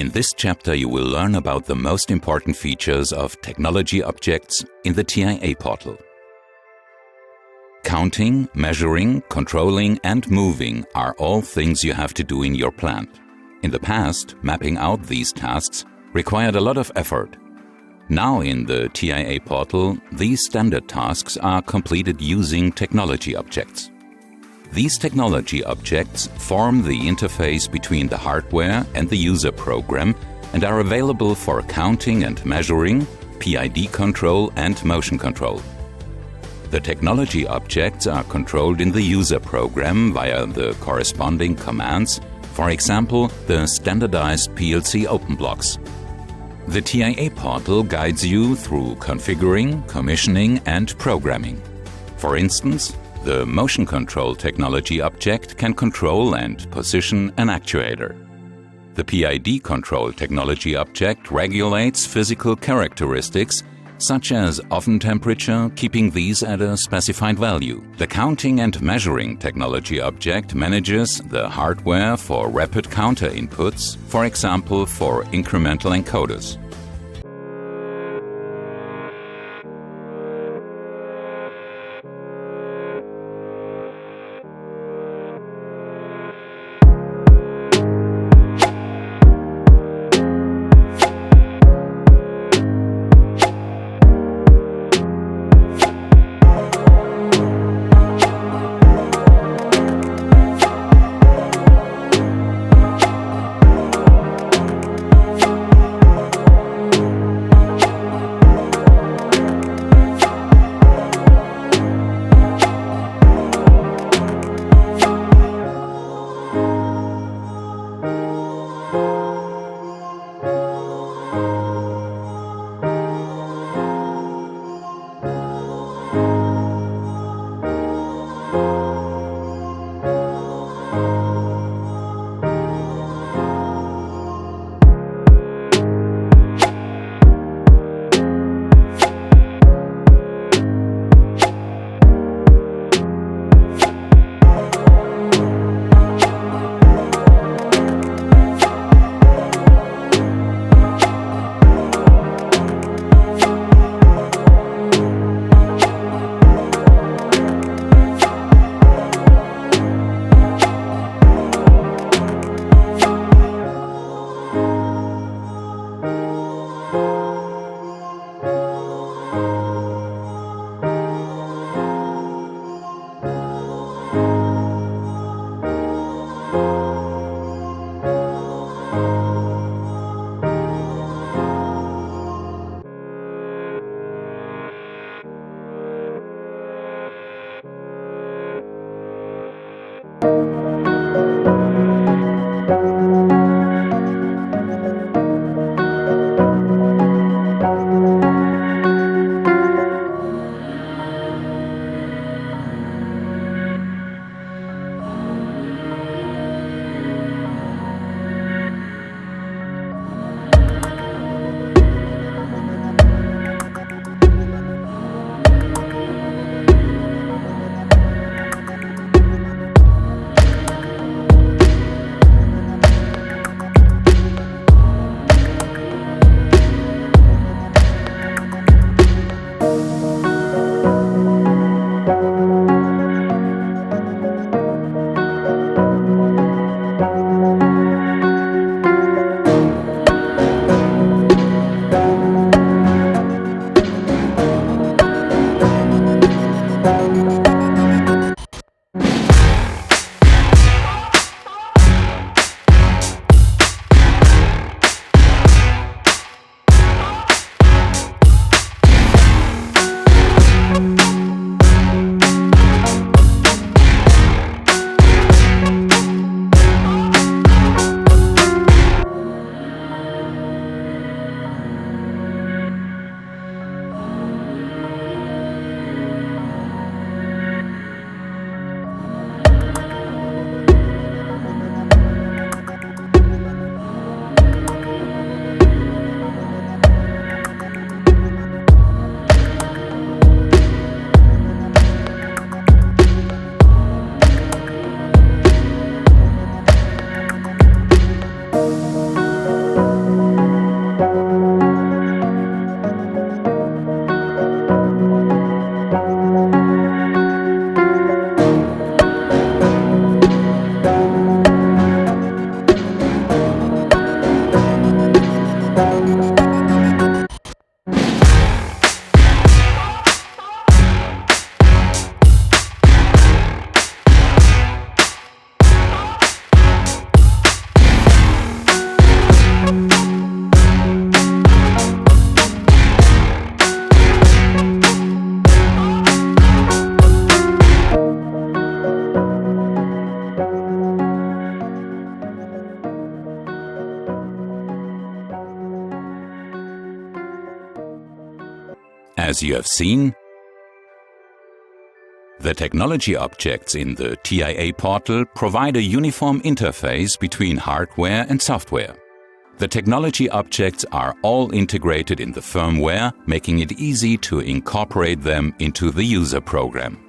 In this chapter you will learn about the most important features of technology objects in the TIA portal. Counting, measuring, controlling and moving are all things you have to do in your plant. In the past, mapping out these tasks required a lot of effort. Now in the TIA portal, these standard tasks are completed using technology objects. These technology objects form the interface between the hardware and the user program and are available for counting and measuring, PID control and motion control. The technology objects are controlled in the user program via the corresponding commands, for example, the standardized PLC open blocks. The TIA portal guides you through configuring, commissioning and programming. For instance, the motion control technology object can control and position an actuator. The PID control technology object regulates physical characteristics such as oven temperature, keeping these at a specified value. The counting and measuring technology object manages the hardware for rapid counter inputs, for example for incremental encoders. As you have seen, the technology objects in the TIA portal provide a uniform interface between hardware and software. The technology objects are all integrated in the firmware, making it easy to incorporate them into the user program.